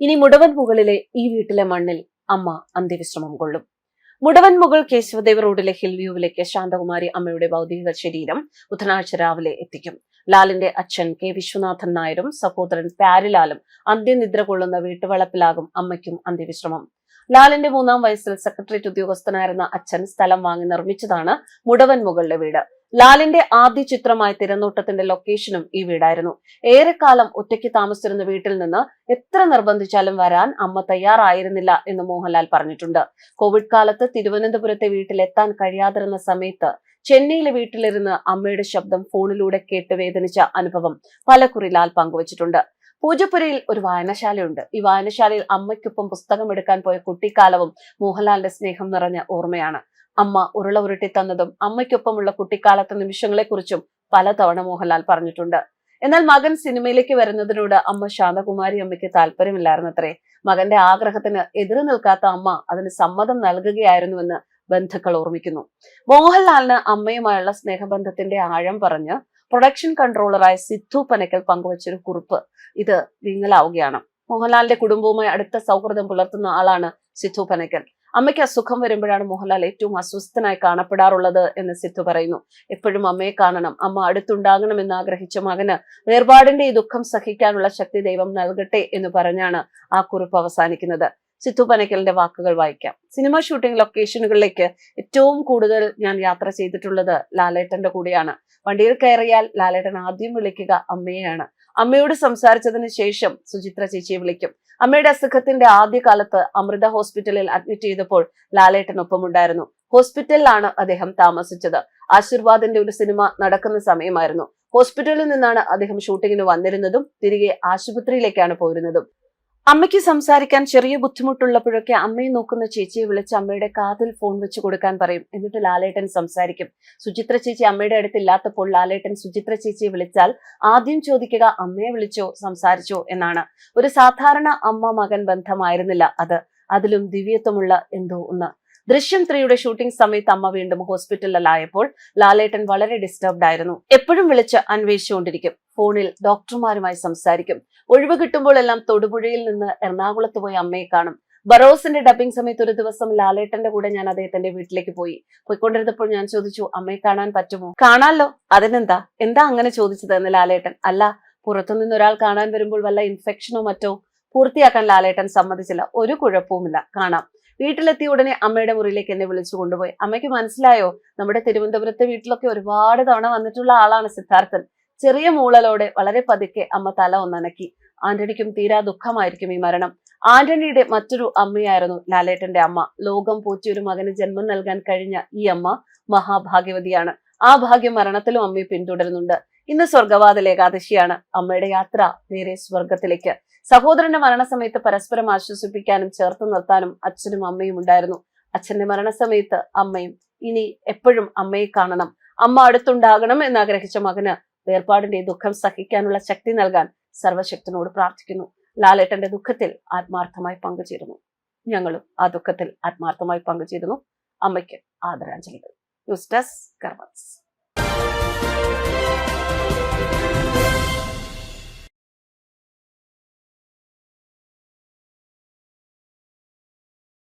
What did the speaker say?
ഇനി മുടവൻമുകളിലെ ഈ വീട്ടിലെ മണ്ണിൽ അമ്മ അന്ത്യവിശ്രമം കൊള്ളും. മുടവൻമുകൾ കേശവദേവ് റോഡിലെ ഹിൽവ്യൂവിലേക്ക് ശാന്തകുമാരി അമ്മയുടെ ഭൗതിക ശരീരം ബുധനാഴ്ച രാവിലെ എത്തിക്കും. ലാലിന്റെ അച്ഛൻ കെ വിശ്വനാഥൻ നായരും സഹോദരൻ പ്യാരിലാലും അന്ത്യനിദ്ര കൊള്ളുന്ന വീട്ടുവളപ്പിലാകും അമ്മയ്ക്കും അന്ത്യവിശ്രമം. ലാലിന്റെ 3-ാം വയസ്സിൽ സെക്രട്ടേറിയറ്റ് ഉദ്യോഗസ്ഥനായിരുന്ന അച്ഛൻ സ്ഥലം വാങ്ങി നിർമ്മിച്ചതാണ് മുടവൻമുകളിലെ വീട്. ലാലിന്റെ ആദ്യ ചിത്രമായ തിരനോട്ടത്തിന്റെ ലൊക്കേഷനും ഈ വീടായിരുന്നു. ഏറെക്കാലം ഒറ്റയ്ക്ക് താമസിച്ചിരുന്ന വീട്ടിൽ നിന്ന് എത്ര നിർബന്ധിച്ചാലും വരാൻ അമ്മ തയ്യാറായിരുന്നില്ല എന്ന് മോഹൻലാൽ പറഞ്ഞിട്ടുണ്ട്. കോവിഡ് കാലത്ത് തിരുവനന്തപുരത്തെ വീട്ടിലെത്താൻ കഴിയാതിരുന്ന സമയത്ത് ചെന്നൈയിലെ വീട്ടിലിരുന്ന് അമ്മയുടെ ശബ്ദം ഫോണിലൂടെ കേട്ട് വേദനിച്ച അനുഭവം പലകുറി ലാൽ പങ്കുവച്ചിട്ടുണ്ട്. പൂജപ്പുരയിൽ ഒരു വായനശാലയുണ്ട്. ഈ വായനശാലയിൽ അമ്മയ്ക്കൊപ്പം പുസ്തകം എടുക്കാൻ പോയ കുട്ടിക്കാലവും മോഹൻലാലിന്റെ സ്നേഹം നിറഞ്ഞ ഓർമ്മയാണ്. അമ്മ ഉരുള ഉരുട്ടി തന്നതും അമ്മയ്ക്കൊപ്പമുള്ള കുട്ടിക്കാലത്തെ നിമിഷങ്ങളെക്കുറിച്ചും പലതവണ മോഹൻലാൽ പറഞ്ഞിട്ടുണ്ട്. എന്നാൽ മകൻ സിനിമയിലേക്ക് വരുന്നതിനോട് അമ്മ ശാന്തകുമാരി അമ്മയ്ക്ക് താല്പര്യമില്ലായിരുന്നത്രേ. മകന്റെ ആഗ്രഹത്തിന് എതിര് നിൽക്കാത്ത അമ്മ അതിന് സമ്മതം നൽകുകയായിരുന്നുവെന്ന് ബന്ധുക്കൾ ഓർമ്മിക്കുന്നു. മോഹൻലാലിന് അമ്മയുമായുള്ള സ്നേഹബന്ധത്തിന്റെ ആഴം പറഞ്ഞ് പ്രൊഡക്ഷൻ കൺട്രോളറായ സിദ്ധു പനക്കൽ പങ്കുവച്ചൊരു കുറിപ്പ് ഇത് വിങ്ങലാവുകയാണ്. മോഹൻലാലിന്റെ കുടുംബവുമായി അടുത്ത സൗഹൃദം പുലർത്തുന്ന ആളാണ് സിദ്ധു പനക്കൽ. അമ്മയ്ക്ക് അസുഖം വരുമ്പോഴാണ് മോഹൻലാൽ ഏറ്റവും അസ്വസ്ഥനായി കാണപ്പെടാറുള്ളത് എന്ന് സിദ്ധു പറയുന്നു. എപ്പോഴും അമ്മയെ കാണണം, അമ്മ അടുത്തുണ്ടാകണമെന്ന് ആഗ്രഹിച്ച മകന് വേർപാടിന്റെ ഈ ദുഃഖം സഹിക്കാനുള്ള ശക്തി ദൈവം നൽകട്ടെ എന്ന് പറഞ്ഞാണ് ആ കുറിപ്പ് അവസാനിക്കുന്നത്. സിദ്ധു പനക്കലിന്റെ വാക്കുകൾ വായിക്കാം. സിനിമ ഷൂട്ടിംഗ് ലൊക്കേഷനുകളിലേക്ക് ഏറ്റവും കൂടുതൽ ഞാൻ യാത്ര ചെയ്തിട്ടുള്ളത് ലാലേട്ടന്റെ കൂടെയാണ്. വണ്ടിയിൽ കയറിയാൽ ലാലേട്ടൻ ആദ്യം വിളിക്കുക അമ്മയെയാണ്. അമ്മയോട് സംസാരിച്ചതിന് ശേഷം സുചിത്ര ചേച്ചിയെ വിളിക്കും. അമ്മയുടെ അസുഖത്തിന്റെ ആദ്യകാലത്ത് അമൃത ഹോസ്പിറ്റലിൽ അഡ്മിറ്റ് ചെയ്തപ്പോൾ ലാലേട്ടനൊപ്പമുണ്ടായിരുന്നു. ഹോസ്പിറ്റലിലാണ് അദ്ദേഹം താമസിച്ചത്. ആശീർവാദിന്റെ ഒരു സിനിമ നടക്കുന്ന സമയമായിരുന്നു. ഹോസ്പിറ്റലിൽ നിന്നാണ് അദ്ദേഹം ഷൂട്ടിങ്ങിന് വന്നിരുന്നതും തിരികെ ആശുപത്രിയിലേക്കാണ് പോയിരുന്നതും. അമ്മയ്ക്ക് സംസാരിക്കാൻ ചെറിയ ബുദ്ധിമുട്ടുള്ളപ്പോഴൊക്കെ അമ്മയെ നോക്കുന്ന ചേച്ചിയെ വിളിച്ച് അമ്മയുടെ കാതിൽ ഫോൺ വെച്ച് കൊടുക്കാൻ പറയും. എന്നിട്ട് ലാലേട്ടൻ സംസാരിക്കും. സുചിത്ര ചേച്ചി അമ്മയുടെ അടുത്തില്ലാത്തപ്പോൾ ലാലേട്ടൻ സുചിത്ര ചേച്ചിയെ വിളിച്ചാൽ ആദ്യം ചോദിക്കുക അമ്മയെ വിളിച്ചോ, സംസാരിച്ചോ എന്നാണ്. ഒരു സാധാരണ അമ്മ മകൻ ബന്ധമായിരുന്നില്ല അത്. അതിലും ദിവ്യത്വമുള്ള എന്തോ ഒന്ന്. ദൃശ്യം 3യുടെ ഷൂട്ടിംഗ് സമയത്ത് അമ്മ വീണ്ടും ഹോസ്പിറ്റലിലായപ്പോൾ ലാലേട്ടൻ വളരെ ഡിസ്റ്റർബ്ഡ് ആയിരുന്നു. എപ്പോഴും വിളിച്ച് അന്വേഷിച്ചുകൊണ്ടിരിക്കും. ഫോണിൽ ഡോക്ടർമാരുമായി സംസാരിക്കും. ഒഴിവ് കിട്ടുമ്പോഴെല്ലാം തൊടുപുഴയിൽ നിന്ന് എറണാകുളത്ത് പോയി അമ്മയെ കാണും. ബറോസിന്റെ ഡബിംഗ് സമയത്ത് ഒരു ദിവസം ലാലേട്ടന്റെ കൂടെ ഞാൻ അദ്ദേഹത്തിന്റെ വീട്ടിലേക്ക് പോയിക്കൊണ്ടിരുന്നപ്പോൾ ഞാൻ ചോദിച്ചു, അമ്മയെ കാണാൻ പറ്റുമോ? കാണാലോ, അതിനെന്താ, എന്താ അങ്ങനെ ചോദിച്ചത് എന്ന് ലാലേട്ടൻ. അല്ല, പുറത്തുനിന്ന് ഒരാൾ കാണാൻ വരുമ്പോൾ വല്ല ഇൻഫെക്ഷനോ മറ്റോ. പൂർത്തിയാക്കാൻ ലാലേട്ടൻ സമ്മതിച്ചില്ല. ഒരു കുഴപ്പവുമില്ല, കാണാം. വീട്ടിലെത്തിയ ഉടനെ അമ്മയുടെ മുറിയിലേക്ക് എന്നെ വിളിച്ചു കൊണ്ടുപോയി. അമ്മയ്ക്ക് മനസ്സിലായോ, നമ്മുടെ തിരുവനന്തപുരത്തെ വീട്ടിലൊക്കെ ഒരുപാട് തവണ വന്നിട്ടുള്ള ആളാണ് സിദ്ധാർത്ഥൻ. ചെറിയ മൂളലോടെ വളരെ പതുക്കെ അമ്മ തല ഒന്നനക്കി. ആന്റണിക്കും തീരാ ദുഃഖമായിരിക്കും ഈ മരണം. ആന്റണിയുടെ മറ്റൊരു അമ്മയായിരുന്നു ലാലേട്ടന്റെ അമ്മ. ലോകം പോറ്റിയൊരു മകന് ജന്മം നൽകാൻ കഴിഞ്ഞ ഈ അമ്മ മഹാഭാഗ്യവതിയാണ്. ആ ഭാഗ്യം മരണത്തിലും അമ്മയെ പിന്തുടരുന്നുണ്ട്. ഇന്ന് സ്വർഗവാതിൽ ഏകാദശിയാണ്. അമ്മയുടെ യാത്ര നേരെ സ്വർഗത്തിലേക്ക്. സഹോദരന്റെ മരണസമയത്ത് പരസ്പരം ആശ്വസിപ്പിക്കാനും ചേർത്ത് നിർത്താനും അച്ഛനും അമ്മയും ഉണ്ടായിരുന്നു. അച്ഛന്റെ മരണസമയത്ത് അമ്മയും. ഇനി എപ്പോഴും അമ്മയെ കാണണം, അമ്മ അടുത്തുണ്ടാകണം എന്നാഗ്രഹിച്ച മകന് വേർപാടിന്റെ ദുഃഖം സഹിക്കാനുള്ള ശക്തി നൽകാൻ സർവശക്തനോട് പ്രാർത്ഥിക്കുന്നു. ലാലേട്ടന്റെ ദുഃഖത്തിൽ ആത്മാർത്ഥമായി പങ്കുചേരുന്നു. ഞങ്ങളും ആ ദുഃഖത്തിൽ ആത്മാർത്ഥമായി പങ്കുചേരുന്നു. അമ്മയ്ക്ക് ആദരാഞ്ജലികൾ. News desk കർമ്മസ്.